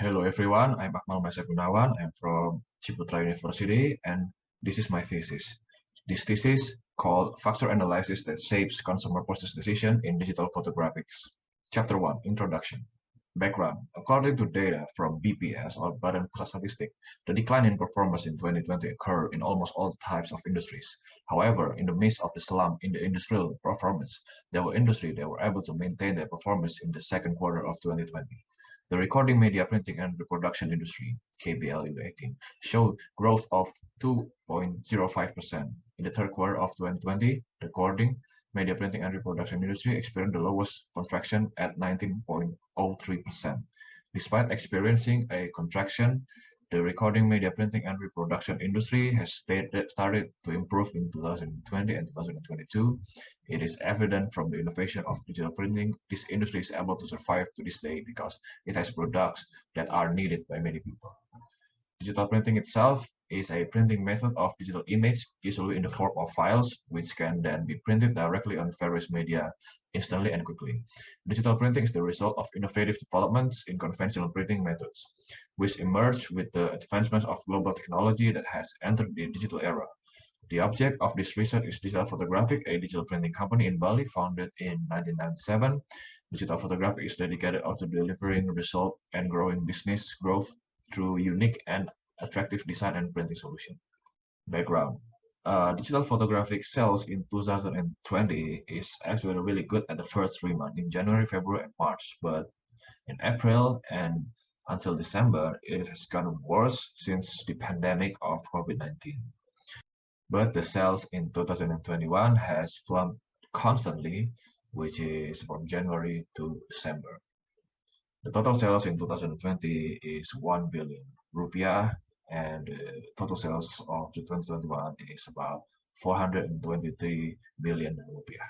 Hello everyone, I'm Aqmal Mahissa Gunawan. I'm from Ciputra University and this is my thesis. This thesis called Factor Analysis that Shapes Consumer Purchase Decision in Digital Photographics. Chapter 1, Introduction. Background. According to data from BPS or Badan Pusat Statistik, the decline in performance in 2020 occurred in almost all types of industries. However, in the midst of the slump in the industrial performance, there were industries that were able to maintain their performance in the second quarter of 2020. The recording media printing and reproduction industry (KBLU18) showed growth of 2.05%. In the third quarter of 2020, the recording media printing and reproduction industry experienced the lowest contraction at 19.03%. Despite experiencing a contraction, the recording media printing and reproduction industry has started to improve in 2020 and 2022. It is evident from the innovation of digital printing, this industry is able to survive to this day because it has products that are needed by many people. Digital printing itself is a printing method of digital image, usually in the form of files, which can then be printed directly on various media instantly and quickly. Digital printing is the result of innovative developments in conventional printing methods, which emerged with the advancements of global technology that has entered the digital era. The object of this research is Digital Photographic, a digital printing company in Bali founded in 1997. Digital Photographic is dedicated to delivering result and growing business growth through unique and attractive design and printing solution. Background. Digital photographic sales in 2020 is actually really good at the first 3 months in January, February, and March, but in April and until December, it has gotten worse since the pandemic of COVID-19. But the sales in 2021 has plumbed constantly, which is from January to December. The total sales in 2020 is 1 billion rupiah, and the total sales of 2021 is about 423 billion rupiah.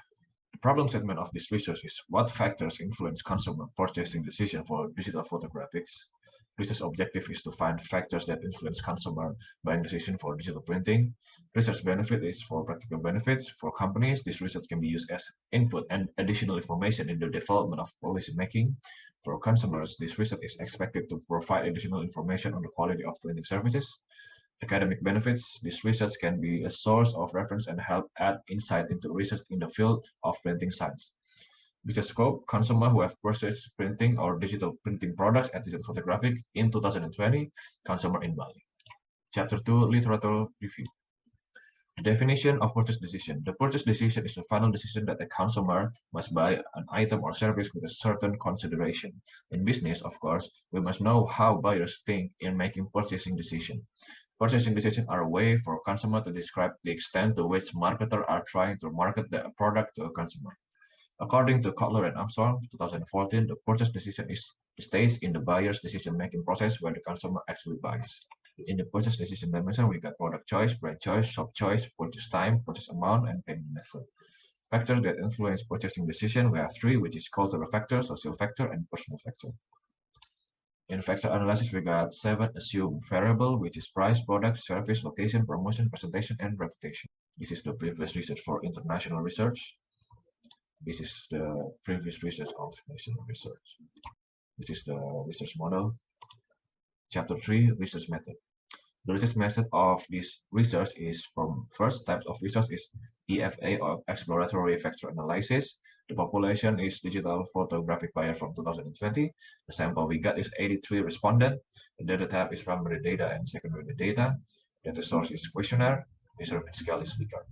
The problem statement of this research is what factors influence consumer purchasing decision for digital photographics. Research objective is to find factors that influence consumer buying decision for digital printing. Research benefit is for practical benefits. For companies, this research can be used as input and additional information in the development of policy making. For consumers, this research is expected to provide additional information on the quality of printing services. Academic benefits, this research can be a source of reference and help add insight into research in the field of printing science. Business scope, consumers who have purchased printing or digital printing products at Digital Photographic in 2020, consumer in Bali. Chapter 2, Literature Review. The definition of purchase decision. The purchase decision is the final decision that a consumer must buy an item or service with a certain consideration. In business, of course, we must know how buyers think in making purchasing decisions. Purchasing decisions are a way for a consumer to describe the extent to which marketers are trying to market the product to a consumer. According to Kotler and Armstrong, 2014, the purchase decision is the stage in the buyer's decision-making process where the consumer actually buys. In the purchase decision dimension, we got product choice, brand choice, shop choice, purchase time, purchase amount, and payment method. Factors that influence purchasing decision, we have three, which is cultural factor, social factor, and personal factor. In factor analysis, we got 7 assumed variable, which is price, product, service, location, promotion, presentation, and reputation. This is the previous research for international research. This is the previous research of national research. This is the research model. Chapter 3, research method. The research method of this research is from first types of research is EFA or exploratory factor analysis. The population is digital photographic buyer from 2020. The sample we got is 83 respondents. The data type is primary data and secondary data. Data source is questionnaire. Measurement scale is Likert.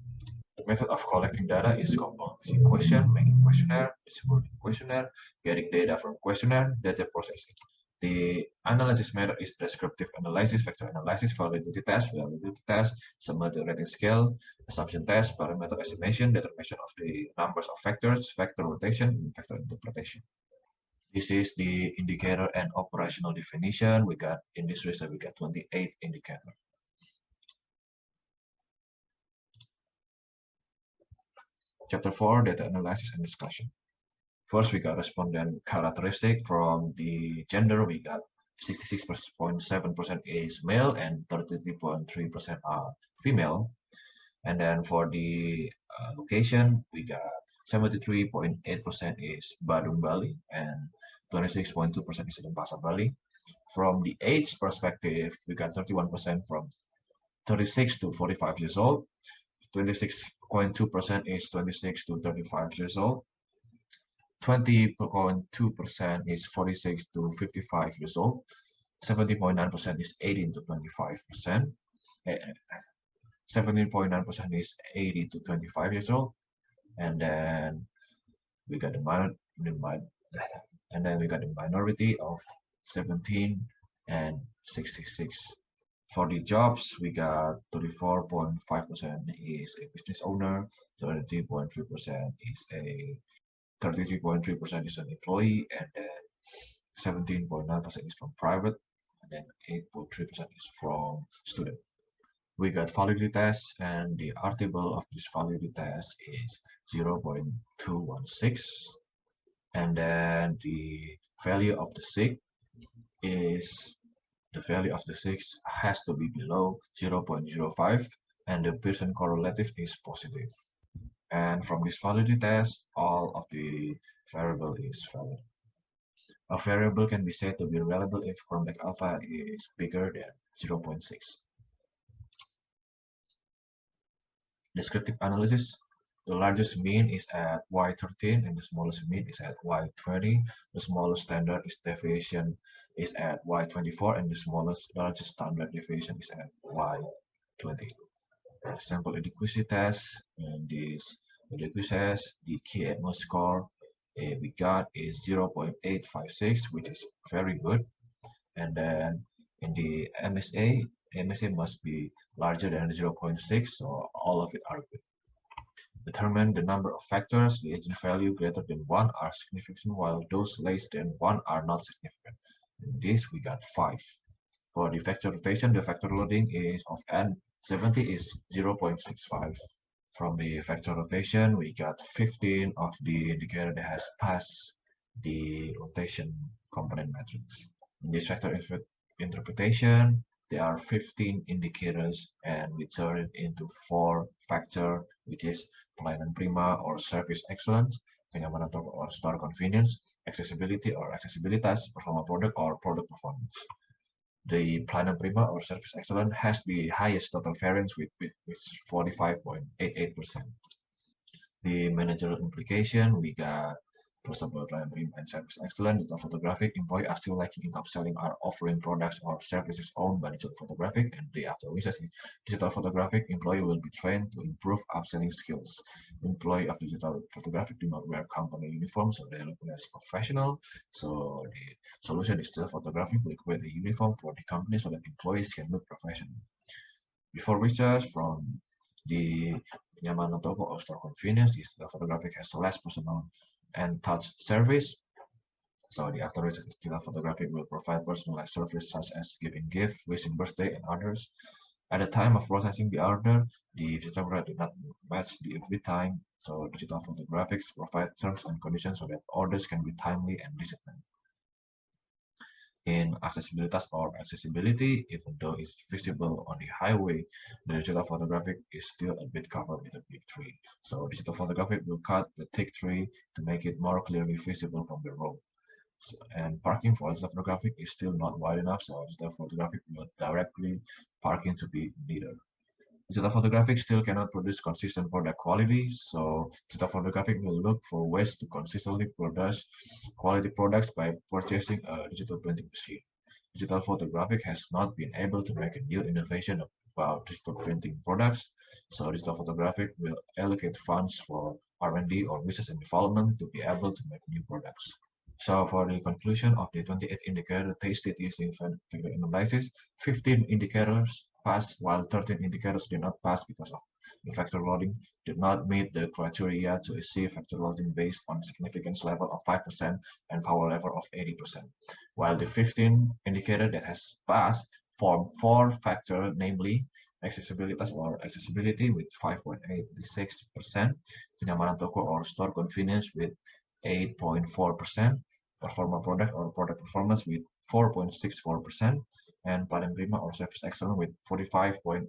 The method of collecting data is composing question, making questionnaire, distributing questionnaire, getting data from questionnaire, data processing. The analysis method is descriptive analysis, factor analysis, validity test, summative rating scale, assumption test, parameter estimation, determination of the numbers of factors, factor rotation, and factor interpretation. This is the indicator and operational definition. We got in this research we got 28 indicators. Chapter 4, data analysis and discussion. First, we got respondent characteristic. From the gender, we got 66.7% is male and 33.3% are female. And then for the location, we got 73.8% is Badung, Bali, and 26.2% is Denpasar, Bali. From the age perspective, we got 31% from 36 to 45 years old. 26.2% is 26 to 35 years old. 20.2% is 46 to 55 years old. 70.9% is 18 to 25%. 17.9% is 80 to 25 years old. And then we got the minority of 17 and 66. For the jobs, we got 34.5% is a business owner, 33.3% is a 33.3% is an employee, and then 17.9% is from private, and then 8.3% is from student. We got validity test, and the article of this validity test is 0.216, and then the value of the SIG is the value of the 6 has to be below 0.05, and the Pearson correlative is positive. And from this validity test, all of the variable is valid. A variable can be said to be reliable if Cronbach alpha is bigger than 0.6. Descriptive analysis. The largest mean is at y13 and the smallest mean is at y20. The smallest standard deviation is at y24 and the largest standard deviation is at y20. Sample adequacy test, and this adequacy test, the key Aqmal score we got is 0.856, which is very good. And then in the MSA must be larger than 0.6, so all of it are good. Determine the number of factors. The eigenvalue greater than 1 are significant, while those less than 1 are not significant. In this, we got 5. For the factor rotation, the factor loading is of n70 is 0.65. From the factor rotation, we got 15 of the indicator that has passed the rotation component matrix. In this factor interpretation, there are 15 indicators, and we turn it into 4 factors, which is pelayanan prima or service excellence, kenyamanan toko or store convenience, accessibility or accessibilitas, performa product or product performance. The pelayanan prima or service excellence has the highest total variance with 45.88%. The managerial implication, we got first of all, pelayanan prima and service excellence. Digital photographic employees are still lacking in upselling or offering products or services owned by digital photographic, and the after research, digital photographic employee will be trained to improve upselling skills. Employee of digital photographic do not wear company uniform, so they look less professional. So the solution is digital photographic will create a uniform for the company so that employees can look professional. Before research from the kenyamanan toko or store convenience, digital photographic has less personal and touch service. So the after research digital photographic will provide personalized service such as giving gift, wishing birthday, and others. At the time of processing the order, the photographer did not match the agreed time, so digital photographics provide terms and conditions so that orders can be timely and disciplined. In accessibility, even though it's visible on the highway, the digital photographic is still a bit covered with a big tree. So digital photographic will cut the thick tree to make it more clearly visible from the road. And parking for digital photographic is still not wide enough, so digital photographic will directly parking to be neater. Digital photographic still cannot produce consistent product quality, so digital photographic will look for ways to consistently produce quality products by purchasing a digital printing machine. Digital photographic has not been able to make a new innovation about digital printing products, so digital photographic will allocate funds for R&D or research and development to be able to make new products. So for the conclusion of the 28 indicator tested using factor analysis, 15 indicators passed while 13 indicators did not pass because of the factor loading did not meet the criteria to achieve factor loading based on significance level of 5% and power level of 80%. While the 15 indicator that has passed form 4 factors, namely accessibility with 5.86%, kenyamanan toko or store convenience with 8.4%, performa product or product performance with 4.64%, and pelayanan prima or service excellence with 45.88%.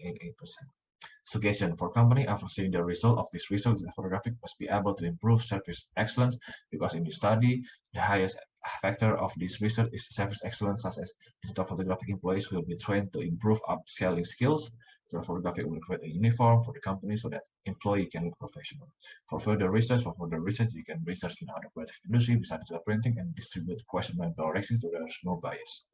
Suggestion for company after seeing the result of this research, the photographic must be able to improve service excellence because in this study, the highest factor of this research is service excellence, such as digital photographic employees will be trained to improve upscaling skills. The photographic will create a uniform for the company so that employee can look professional. For further research, you can research in other creative industry besides digital printing and distribute question bank directions so there's no bias.